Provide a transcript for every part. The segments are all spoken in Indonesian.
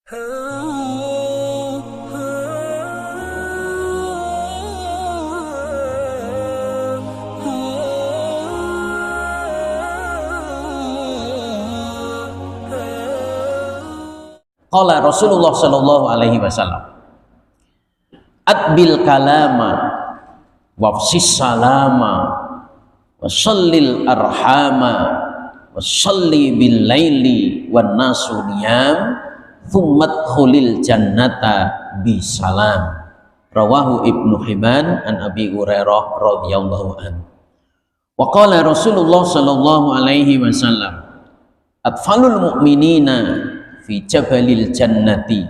Qala Rasulullah sallallahu alaihi wasallam, adbil kalama wafsis salama wasallil arhama wasalli bil laili wan nasu niyam thummat khulil jannata bisalam. Rawahu Ibnu Hibban an Abi Hurairah radhiyallahu anhu. Wa qala Rasulullah sallallahu alaihi wasallam, atfalul mu'minina fi jabalil jannati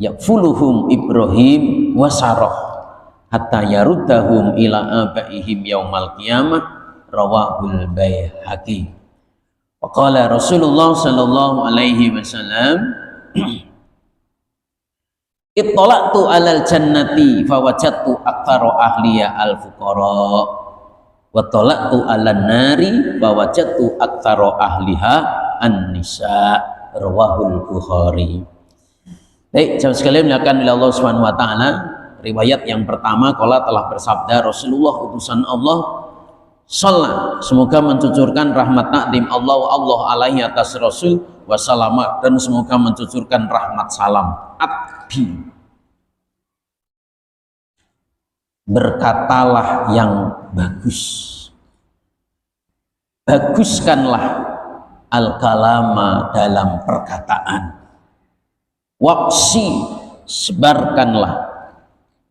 yakfuluhum Ibrahim wa Sarah hatta yaruddahum ila abaihim yaumal qiyamah. Rawahul Baihaqi. Wa qala Rasulullah sallallahu alaihi wasallam, ittala'tu alal jannati fawajadtu aktsara ahliya al fuqara wa tala'tu alan nari fawajadtu aktsara ahliha an nisa. Rawahul Bukhari. Baik, jamaah sekalian dimuliakan oleh Allah Subhanahu wa taala. Riwayat yang pertama, qala telah bersabda Rasulullah utusan Allah, shalla, semoga mencucurkan rahmat takdim Allah alaihi atas Rasul, wassalama, dan semoga mencucurkan rahmat salam. Abdi, berkatalah yang bagus, baguskanlah al-kalama dalam perkataan, waqsi, sebarkanlah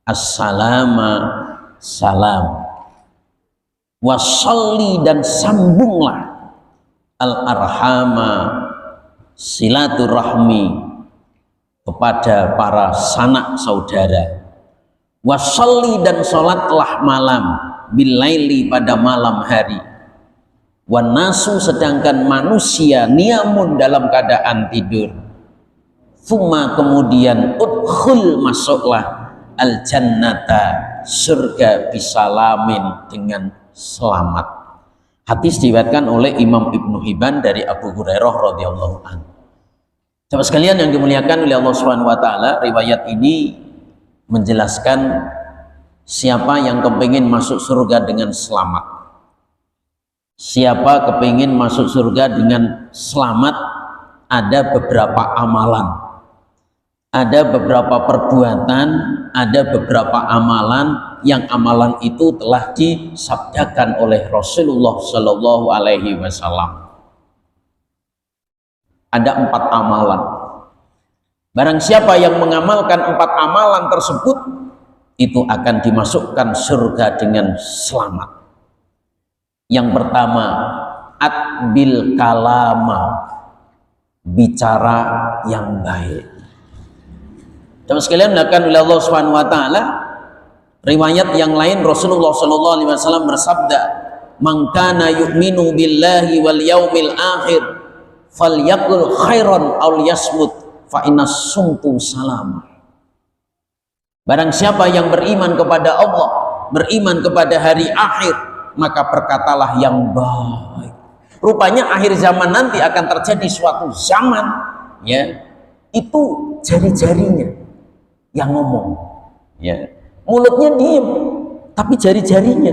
as-salama, salam, wasalli, dan sambunglah al-arhama, silaturahmi kepada para sanak saudara, wasalli, dan sholatlah malam, bilaili, pada malam hari, wan nasu, sedangkan manusia niyamun, dalam keadaan tidur, thumma, kemudian udkhul, masuklah al jannata, surga, bisalamin, dengan selamat. Hadis diriwayatkan oleh Imam Ibnu Hibban dari Abu Hurairah radhiyallahu anhu. Sahabat sekalian yang dimuliakan oleh Allah Subhanahu wa taala, riwayat ini menjelaskan siapa yang kepingin masuk surga dengan selamat. Siapa kepingin masuk surga dengan selamat, ada beberapa amalan, ada beberapa perbuatan, ada beberapa amalan yang amalan itu telah disabdakan oleh Rasulullah Shallallahu Alaihi Wasallam. Ada 4 amalan. Barang siapa yang mengamalkan 4 amalan tersebut, itu akan dimasukkan surga dengan selamat. Yang pertama, adbil kalama, bicara yang baik. Teman sekalian dimuliakan oleh Allah Subhanahu wa taala, riwayat yang lain Rasulullah sallallahu alaihi wasallam bersabda, "Man kana yu'minu billahi wal yaumil akhir falyaqul khairan aw liyasmut fa innas sumtu salam." Barang siapa yang beriman kepada Allah, beriman kepada hari akhir, maka berkatalah yang baik. Rupanya akhir zaman nanti akan terjadi suatu zaman, ya, itu jari-jarinya yang ngomong, ya, mulutnya diem tapi jari-jarinya.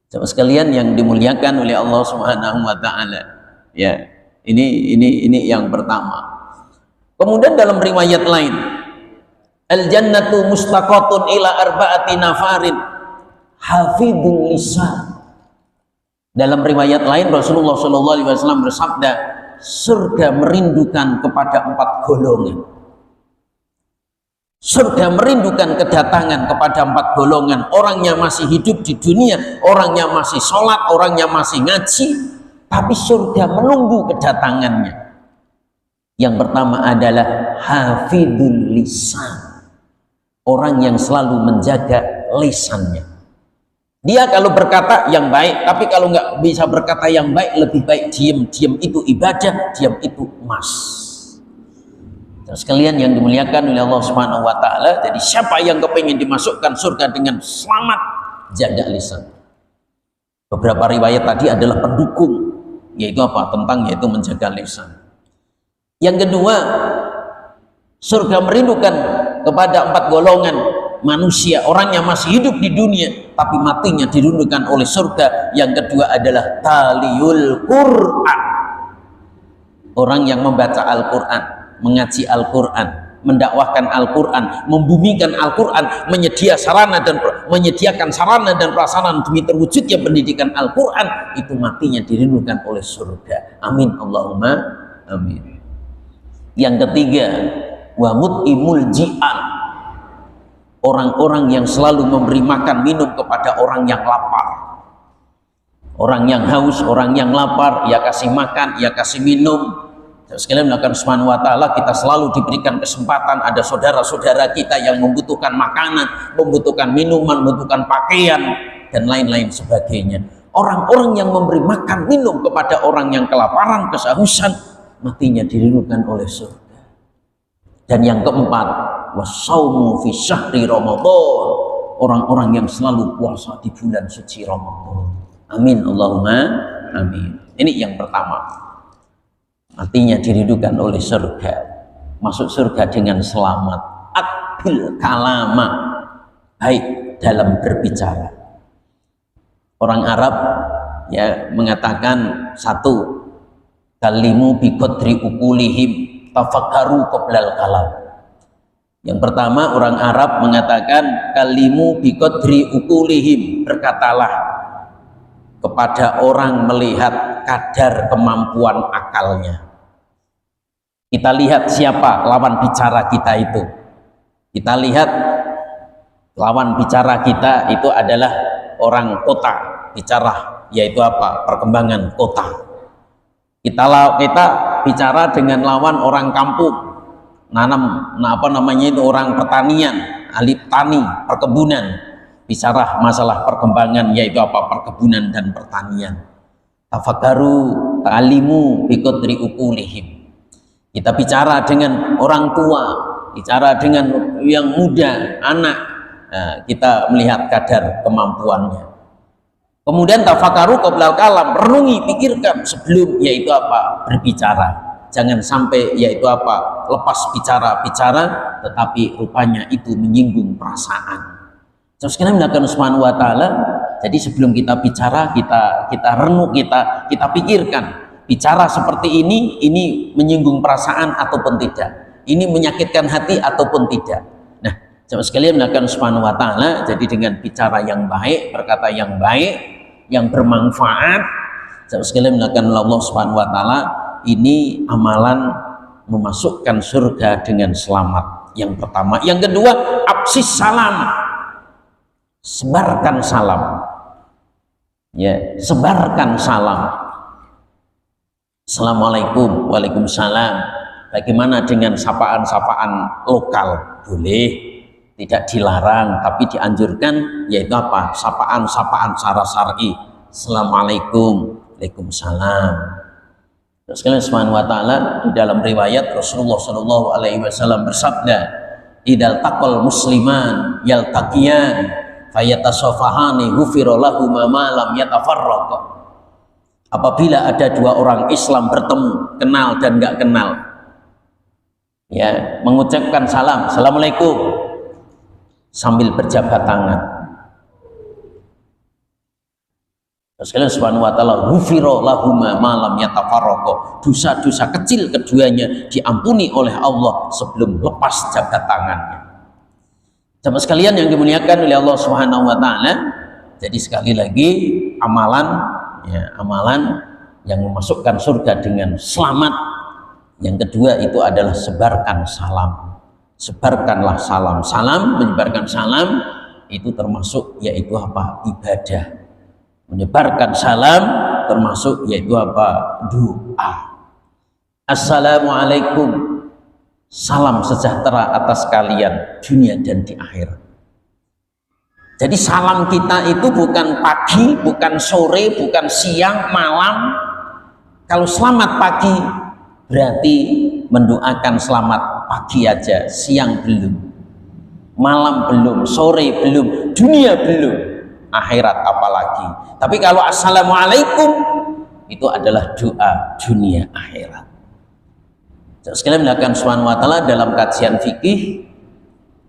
Coba sekalian yang dimuliakan oleh Allah Subhanahu wa taala, ya, ini yang pertama. Kemudian dalam riwayat lain, al jannatu mustaqatun ila arba'ati nafarin hafidul lisan. Dalam riwayat lain Rasulullah sallallahu alaihi wasallam bersabda, surga merindukan kepada 4 golongan. Surga merindukan kedatangan kepada 4 golongan. Orangnya masih hidup di dunia, orangnya masih sholat, orangnya masih ngaji, tapi surga menunggu kedatangannya. Yang pertama adalah hafidul lisan, orang yang selalu menjaga lisannya. Dia kalau berkata yang baik, tapi kalau nggak bisa berkata yang baik, lebih baik diam. Diam itu ibadah, diam itu emas. Terus sekalian yang dimuliakan oleh Allah Subhanahu wa taala, jadi siapa yang kepingin dimasukkan surga dengan selamat, jaga lisan. Beberapa riwayat tadi adalah pendukung, yaitu apa? Tentang yaitu menjaga lisan. Yang kedua, Surga merindukan kepada 4 golongan manusia, orang yang masih hidup di dunia tapi matinya dirindukan oleh surga. Yang kedua adalah taliyul Quran, orang yang membaca Al-Quran, mengaji Al-Quran, mendakwahkan Al-Quran, membumikan Al-Quran, menyediakan sarana dan prasarana demi terwujudnya pendidikan Al-Quran, itu matinya dirindukan oleh surga. Amin Allahumma amin. Yang ketiga, wa mut'imul ji'an, orang-orang yang selalu memberi makan minum kepada orang yang lapar, orang yang haus, orang yang lapar, ya kasih makan, ya kasih minum. Sekalian melakukan subhanahu wa ta'ala, kita selalu diberikan kesempatan, ada saudara-saudara kita yang membutuhkan makanan, membutuhkan minuman, membutuhkan pakaian, dan lain-lain sebagainya. Orang-orang yang memberi makan minum kepada orang yang kelaparan, kehausan, matinya dirindukan oleh surga. Dan yang keempat, wasaumu fi syahri Ramadan, orang-orang yang selalu puasa di bulan suci Ramadan. Amin Allahumma amin. Ini yang pertama, matinya dirindukan oleh surga, masuk surga dengan selamat. Adbil kalama, baik dalam berbicara. Orang Arab ya mengatakan satu, kalimu bi qadri uqulihim tafakkaru qoblal kalam. Yang pertama, orang Arab mengatakan kalimu bi qadri uqulihim, berkatalah kepada orang melihat kadar kemampuan akalnya. Kita lihat siapa lawan bicara kita itu. Kita lihat lawan bicara kita itu adalah orang kota, bicara yaitu apa? Perkembangan kota. Kita bicara dengan lawan orang kampung, orang pertanian, ahli tani, perkebunan. Bicara masalah perkembangan yaitu apa? Perkebunan dan pertanian. Tafakkaru ta'alimu bi qadri uqulihim. Kita bicara dengan orang tua, bicara dengan yang muda, anak, nah, kita melihat kadar kemampuannya. Kemudian tafakkaru qoblal kalam, renungi, pikirkan sebelum yaitu apa? Berbicara. Jangan sampai yaitu apa? Lepas bicara tetapi rupanya itu menyinggung perasaan. Terus kita melakukan subhanahu wa ta'ala. Jadi sebelum kita bicara, kita renung, kita pikirkan, bicara seperti ini menyinggung perasaan ataupun tidak, ini menyakitkan hati ataupun tidak. Nah, jemaah sekalian melakukan subhanahu wa ta'ala, jadi dengan bicara yang baik, berkata yang baik, yang bermanfaat, jemaah sekalian melakukan Allah subhanahu wa ta'ala, ini amalan memasukkan surga dengan selamat. Yang pertama. Yang kedua, absis salam, sebarkan salam, ya, sebarkan salam. Assalamualaikum, waalaikumsalam. Bagaimana dengan sapaan-sapaan lokal? Boleh, tidak dilarang, tapi dianjurkan yaitu apa? Sapaan-sapaan secara syar'i. Assalamualaikum, waalaikumsalam. Terus sekalian subhanahu wa ta'ala, di dalam riwayat Rasulullah sallallahu alaihi wasallam bersabda, idal taqal musliman yaltaqiyan fayatasafahani ghufira lahu ma lam yatafarraqa. Apabila ada dua orang Islam bertemu, kenal dan enggak kenal, ya, mengucapkan salam, assalamualaikum, sambil berjabat tangan, sekalian subhanahu wa ta'ala, ghufira lahu ma lam yatafarraqa, dosa-dosa kecil keduanya diampuni oleh Allah sebelum lepas jabat tangannya. Jemaah sekalian yang dimuliakan oleh Allah Subhanahu wa taala, jadi sekali lagi amalan, ya, amalan yang memasukkan surga dengan selamat. Yang kedua itu adalah sebarkan salam. Sebarkanlah salam. Salam, menyebarkan salam itu termasuk yaitu apa? Ibadah. Menyebarkan salam termasuk yaitu apa? Doa. Assalamualaikum, salam sejahtera atas kalian dunia dan di akhirat. Jadi salam kita itu bukan pagi, bukan sore, bukan siang, malam. Kalau selamat pagi berarti mendoakan selamat pagi aja, siang belum, malam belum, sore belum, dunia belum, akhirat apalagi. Tapi kalau assalamualaikum itu adalah doa dunia akhirat. Sekalian melakukan subhanahu wa ta'ala dalam kajian fikih,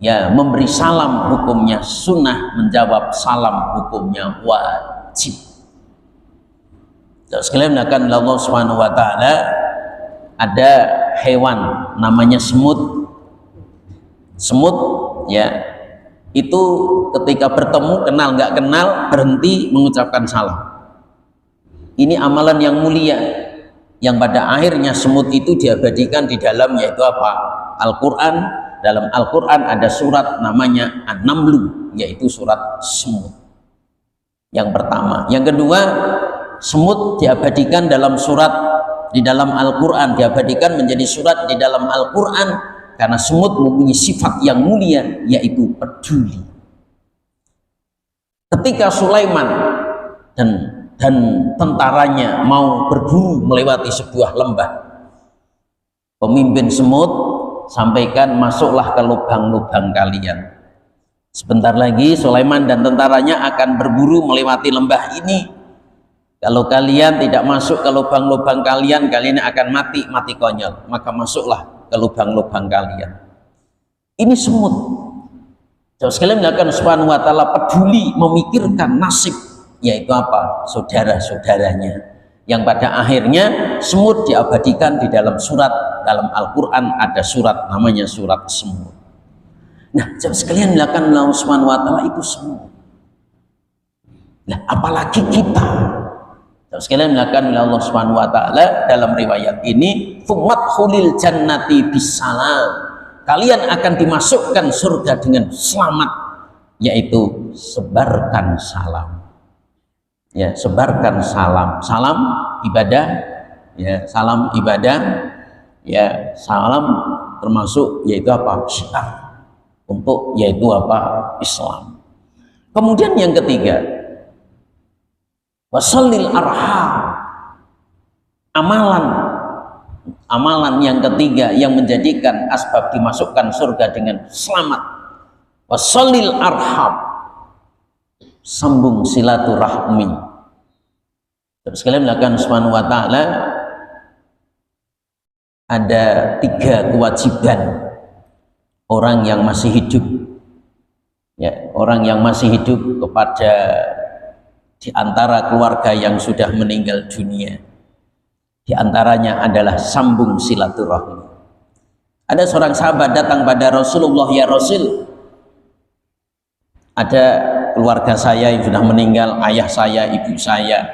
ya, memberi salam hukumnya sunnah, menjawab salam hukumnya wajib. Sekalian melakukan Allah subhanahu wa ta'ala, ada hewan namanya semut. Semut, ya, itu ketika bertemu, kenal nggak kenal, berhenti mengucapkan salam. Ini amalan yang mulia, yang pada akhirnya semut itu diabadikan di dalam, yaitu apa? Al-Quran. Dalam Al-Quran ada surat namanya An-Namlu, yaitu surat semut. Yang pertama. Yang kedua, semut diabadikan dalam surat di dalam Al-Quran, diabadikan menjadi surat di dalam Al-Quran karena semut mempunyai sifat yang mulia, yaitu peduli. Ketika Sulaiman dan tentaranya mau berburu melewati sebuah lembah, pemimpin semut sampaikan, masuklah ke lubang-lubang kalian. Sebentar lagi Sulaiman dan tentaranya akan berburu melewati lembah ini. Kalau kalian tidak masuk ke lubang-lubang kalian, kalian akan mati konyol. Maka masuklah ke lubang-lubang kalian. Ini semut. Jauh sekali melakukan subhanahu wa ta'ala peduli, memikirkan nasib, yaitu apa? Saudara-saudaranya. Yang pada akhirnya semut diabadikan di dalam surat, dalam Al-Quran ada surat namanya surat semut. Nah, jauh sekalian melakukan Allah subhanahu wa ta'ala itu semut. Nah, apalagi kita. Jauh sekalian melakukan Allah subhanahu wa ta'ala dalam riwayat ini, fumadkhulil jannati bisalam. Kalian akan dimasukkan surga dengan selamat, yaitu sebarkan salam. Ya, sebarkan salam. Salam ibadah, ya, salam ibadah, ya, salam termasuk yaitu apa? Syiar untuk yaitu apa? Islam. Kemudian yang ketiga, wasallil arham. Amalan yang ketiga yang menjadikan asbab dimasukkan surga dengan selamat. Wasallil arham. Sambung silaturahmi. Sekalian melakukan subhanahu wa ta'ala, ada 3 kewajiban orang yang masih hidup, ya, orang yang masih hidup kepada di antara keluarga yang sudah meninggal dunia. Di antaranya adalah sambung silaturahmi. Ada seorang sahabat datang pada Rasulullah, ya Rasul, ada keluarga saya yang sudah meninggal, ayah saya, ibu saya,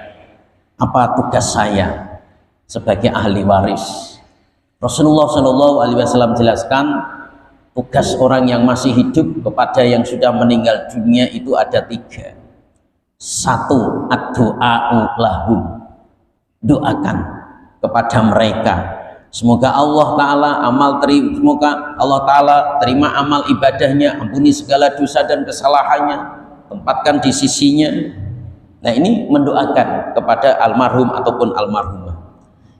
apa tugas saya sebagai ahli waris? Rasulullah SAW jelaskan, tugas orang yang masih hidup kepada yang sudah meninggal dunia itu ada 3. 1, ad-du'a'u lahum, doakan kepada mereka, semoga Allah Ta'ala semoga Allah Ta'ala terima amal ibadahnya, ampuni segala dosa dan kesalahannya, tempatkan di sisinya. Nah, ini mendoakan kepada almarhum ataupun almarhumah.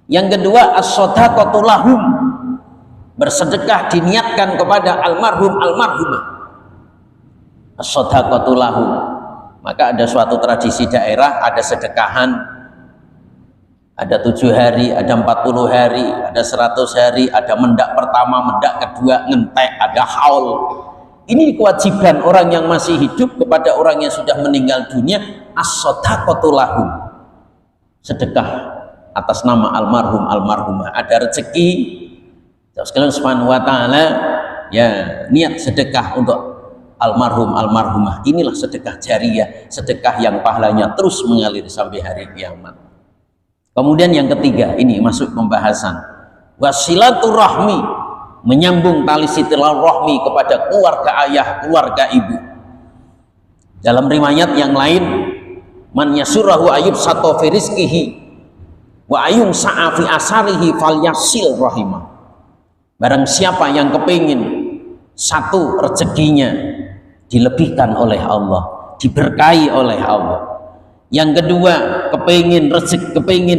Yang kedua, as-shadaqatu lahum, bersedekah diniatkan kepada almarhum almarhumah. As-shadaqatu lahum. Maka ada suatu tradisi daerah, ada sedekahan, ada 7 hari, ada 40 hari, ada 100 hari, ada mendak pertama, mendak kedua, ngentek, ada haul. Ini kewajiban orang yang masih hidup kepada orang yang sudah meninggal dunia, as-shadaqatu lahum, sedekah atas nama almarhum almarhumah. Ada rezeki, sekalian subhanahu wa ta'ala, ya, niat sedekah untuk almarhum almarhumah. Inilah sedekah jariyah, sedekah yang pahalanya terus mengalir sampai hari kiamat. Kemudian yang ketiga, ini masuk pembahasan wasilaturahmi, menyambung tali silaturahmi kepada keluarga ayah, keluarga ibu. Dalam riwayat yang lain, man yasurahu ayub sato fi rizqihi wa ayung sa'a fi asarihi falyasil rahimah. Barang siapa yang kepingin satu rezekinya dilebihkan oleh Allah, diberkahi oleh Allah. Yang kedua, kepingin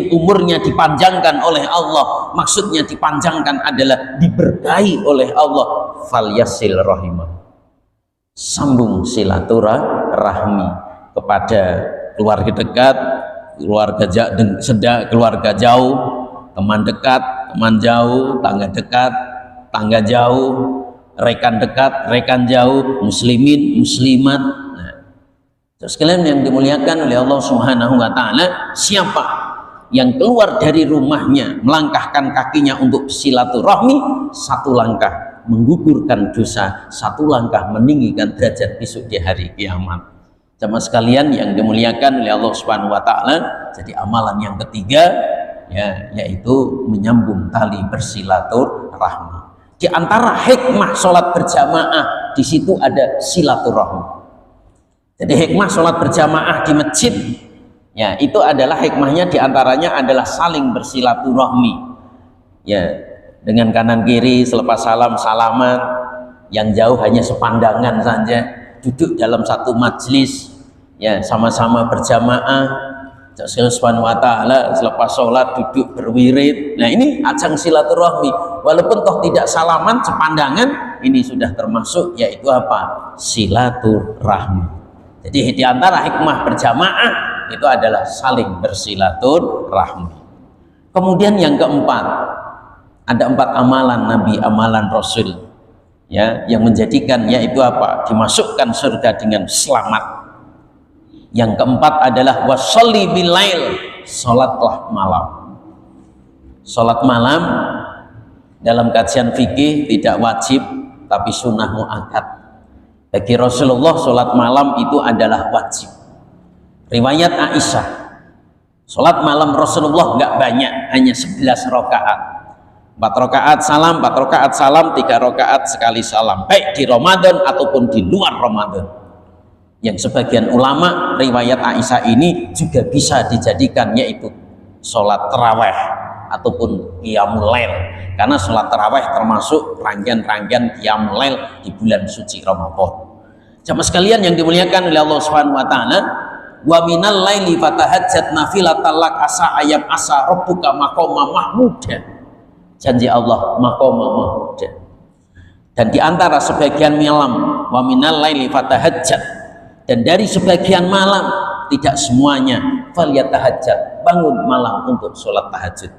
umurnya dipanjangkan oleh Allah, maksudnya dipanjangkan adalah diberkahi oleh Allah, falyasil rahimah, sambung silaturahmi kepada keluarga dekat, keluarga jauh, teman dekat, teman jauh, tangga dekat, tangga jauh, rekan dekat, rekan jauh, muslimin, muslimat. Nah, terus kalian yang dimuliakan oleh Allah Subhanahu wa taala, siapa yang keluar dari rumahnya melangkahkan kakinya untuk silaturahmi, satu langkah menggugurkan dosa, satu langkah meninggikan derajat besok di hari kiamat. Jamaah sekalian yang dimuliakan oleh Allah Subhanahu wa taala, jadi amalan yang ketiga ya, yaitu menyambung tali bersilaturahmi. Di antara hikmah sholat berjamaah di situ ada silaturahmi. Jadi hikmah sholat berjamaah di masjid ya, itu adalah hikmahnya diantaranya adalah saling bersilaturahmi ya, dengan kanan kiri selepas salam salaman, yang jauh hanya sepandangan saja, duduk dalam satu majlis ya, sama-sama berjamaah. Subhanahu wa ta'ala selepas sholat duduk berwirid. Nah, ini ajang silaturahmi, walaupun toh tidak salaman sepandangan, ini sudah termasuk yaitu apa? Silaturahmi. Jadi di antara hikmah berjamaah itu adalah saling bersilaturahmi. Kemudian yang keempat, ada 4 amalan Nabi, amalan Rasul ya, yang menjadikan yaitu apa? Dimasukkan surga dengan selamat. Yang keempat adalah wasolli bilail, sholatlah malam. Sholat malam dalam kajian fikih tidak wajib tapi sunnah muakkad. Bagi Rasulullah sholat malam itu adalah wajib. Riwayat Aisyah, sholat malam Rasulullah nggak banyak, hanya 11 rakaat. 4 rakaat salam, 4 rakaat salam, 3 rakaat sekali salam, baik di Ramadan ataupun di luar Ramadan. Yang sebagian ulama riwayat Aisyah ini juga bisa dijadikan yaitu sholat taraweh ataupun qiyamul lail, karena sholat taraweh termasuk rangkaian-rangkaian qiyamul lail di bulan suci Ramadan. Jamaah sekalian yang dimuliakan oleh Allah Subhanahu wa taala, wa minal laili fatahajjat nafilatan lak asa ayam asa rabbuka maqama mahmuda. Janji Allah maqama mahmuda. Dan di antara sebagian malam, wa minal laili fatahajjat, dan dari sebagian malam, tidak semuanya, faliyatahajjat, bangun malam untuk sholat tahajud.